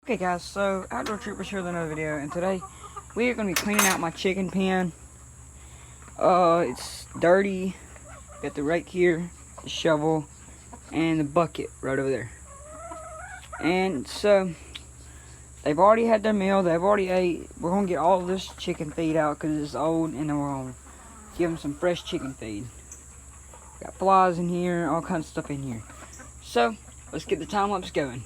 Okay guys, so Outdoor Troopers here with another video, and today we are going to be cleaning out my chicken pen. It's dirty. Got the rake here, the shovel, and the bucket right over there. And so, they've already had their meal, they've already ate. We're going to get all this chicken feed out because it's old, and then we're going to give them some fresh chicken feed. Got flies in here, all kinds of stuff in here. So, let's get the time lapse going.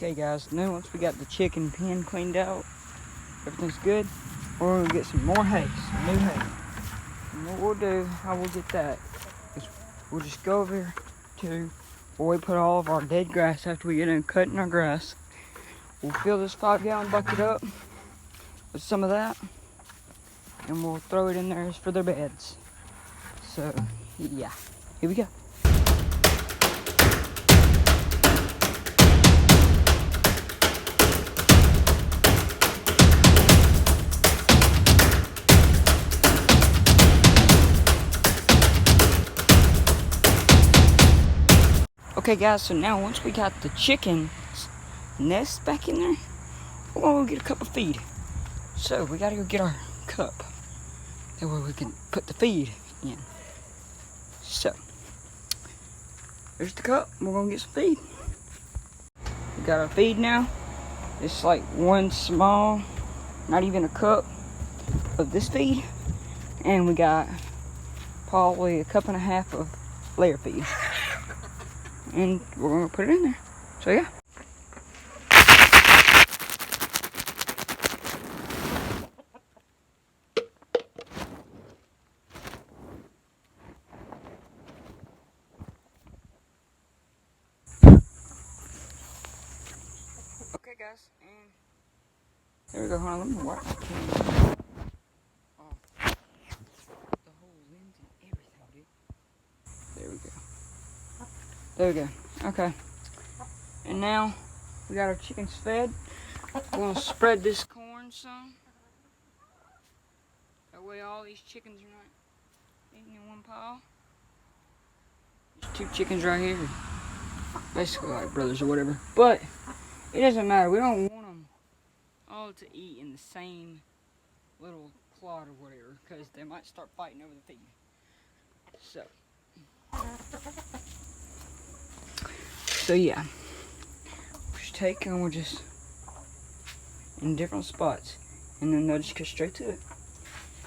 Okay guys, now once we got the chicken pen cleaned out, everything's good, we're going to get some more hay, some new hay. And what we'll do, how we'll get that, is we'll just go over to where we put all of our dead grass after we get in cutting our grass. We'll fill this 5-gallon bucket up with some of that, and we'll throw it in there for their beds. So, yeah, here we go. Okay guys, so now once we got the chicken nest back in there, we're gonna go get a cup of feed. So we gotta go get our cup. That way we can put the feed in. So, there's the cup, we're gonna get some feed. We got our feed now. It's like one small, not even a cup of this feed. And we got probably a cup and a half of layer feed. And we're going to put it in there. So yeah. Okay guys, and there we go. Hold on, let me wipe my camera off the whole lens and everything, dude. There we go. There we go. Okay. And now we got our chickens fed. We're gonna spread this corn some. That way all these chickens are not eating in one pile. There's 2 chickens right here. Basically like brothers or whatever. But it doesn't matter. We don't want them all to eat in the same little clod or whatever, because they might start fighting over the feed. So yeah, we'll just take and we'll just in different spots, and then they'll just go straight to it.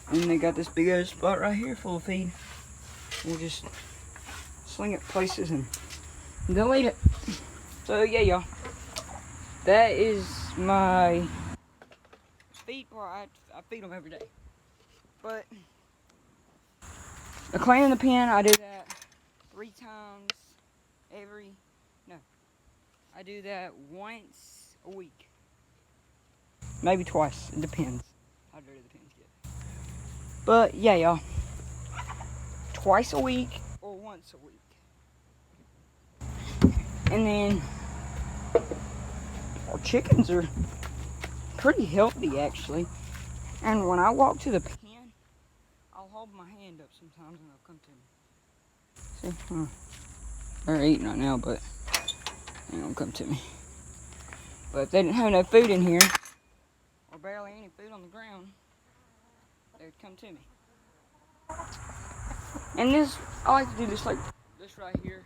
And then they got this big ass spot right here full of feed. We'll just sling it places and they'll eat it. So yeah, y'all, that is my feed part. I feed them every day, but the cleaning the pen, I do that 3 times every. No, I do that once a week. Maybe twice. It depends how dirty the pens get. But yeah, y'all. Twice a week or once a week. And then our chickens are pretty healthy actually. And when I walk to the pen, I'll hold my hand up sometimes and they'll come to me. See? They're eating right now, but they don't come to me. But if they didn't have no food in here, or barely any food on the ground, they would come to me. And this, I like to do this like this right here.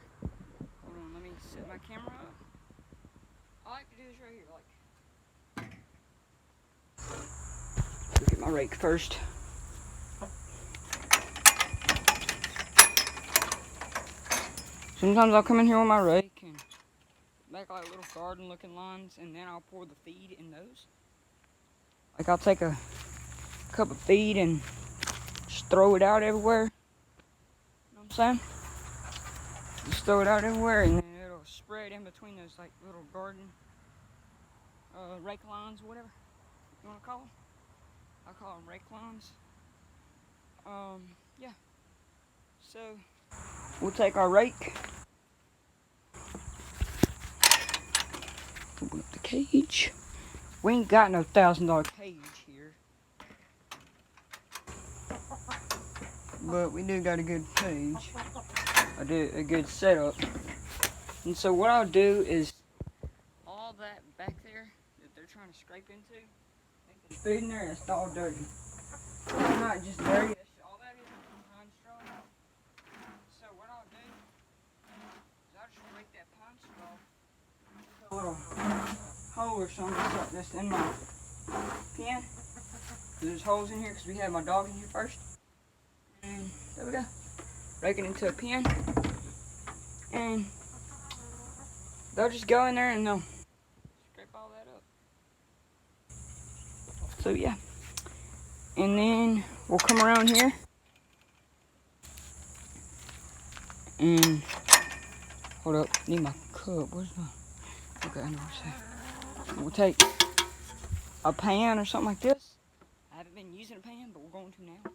Hold on, let me set my camera up. I like to do this right here, like. Look at my rake first. Sometimes I'll come in here with my rake and make like little garden looking lines, and then I'll pour the feed in those. Like I'll take a cup of feed and just throw it out everywhere. You know what I'm saying? Just throw it out everywhere, and then it'll spread in between those like little garden rake lines, whatever you want to call them. I call them rake lines. Yeah. So we'll take our rake, open up the cage. We ain't got no $1,000 cage here, but we do got a good cage. I do a good setup. And so what I'll do is all that back there that they're trying to scrape into, there's food in there, it's all dirty. It's not just dirty, all that is pine straw. So what I'll do is I'll just break that pine straw with a little hole or something just like this in my pen. There's holes in here because we had my dog in here first. And there we go. Break it into a pen. And they'll just go in there and they'll scrape all that up. So yeah. And then we'll come around here. And hold up, need my cup. Where's my? Okay, I know what's that. We'll take a pan or something like this. I haven't been using a pan, but we're going to now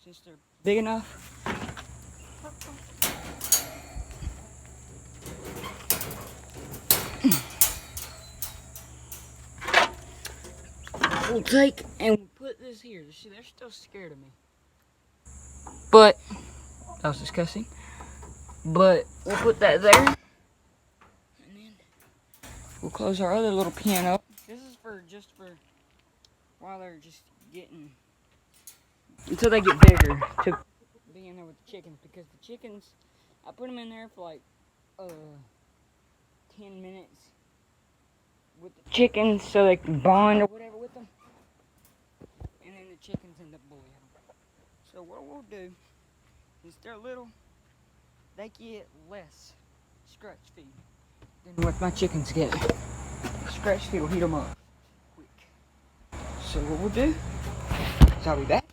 since they're big enough. We'll take and we'll put this here. See, they're still scared of me. But that was disgusting. But we'll put that there. And then we'll close our other little pen up. This is for just for while they're just getting, until they get bigger, to be in there with the chickens. Because the chickens, I put them in there for like 10 minutes with the chickens so they can bond or whatever with them. And then the chickens end up bullying them. So what we'll do, since they're little, they get less scratch feed than what my chickens get. Scratch feed will heat them up quick. So what we'll do is I'll be back.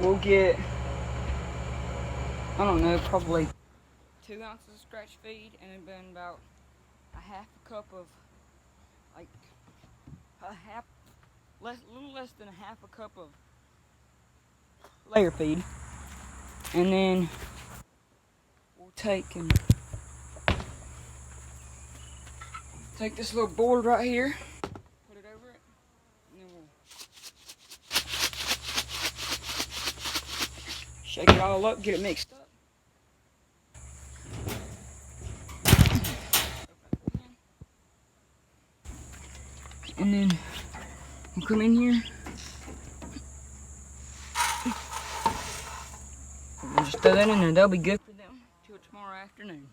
We'll get, I don't know, probably 2 ounces of scratch feed, and then about a half a cup of, like, a little less than a half a cup of layer feed. And then we'll take this little board right here, put it over it, and then we'll shake it all up, get it mixed up. And then we'll come in here. We'll just throw that in there. That'll be good for them till tomorrow afternoon,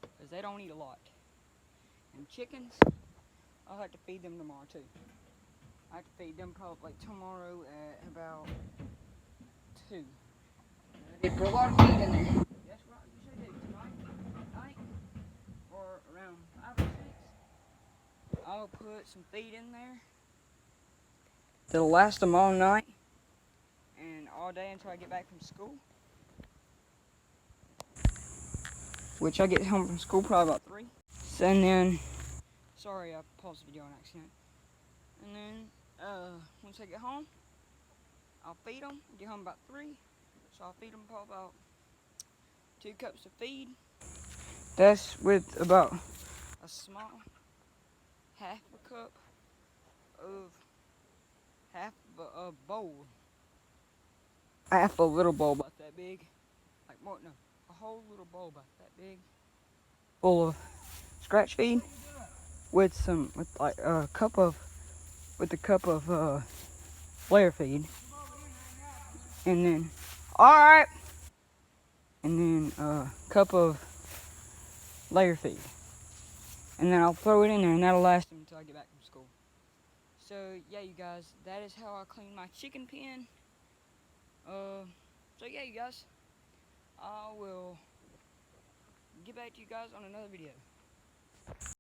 because they don't eat a lot. And chickens, I'll have to feed them tomorrow too. I have to feed them probably tomorrow at about 2. They put a lot of feed in there. That's what I usually do tonight, or around 5 or 6. I'll put some feed in there that'll last them all night and all day until I get back from school. Which I get home from school probably about 3. So, and then, sorry I paused the video on accident. And then, once I get home, I'll feed them. Get home about 3. So I'll feed them probably about 2 cups of feed. That's with about a small half a cup of half a bowl. Half a little bowl about that big. Like more, no, a whole little bowl about that big. Full of scratch feed with like a cup of layer feed. And then, alright. And then a cup of layer feed. And then I'll throw it in there and that'll last them until I get back from school. So yeah, you guys, that is how I clean my chicken pen. So yeah, you guys, I will get back to you guys on another video.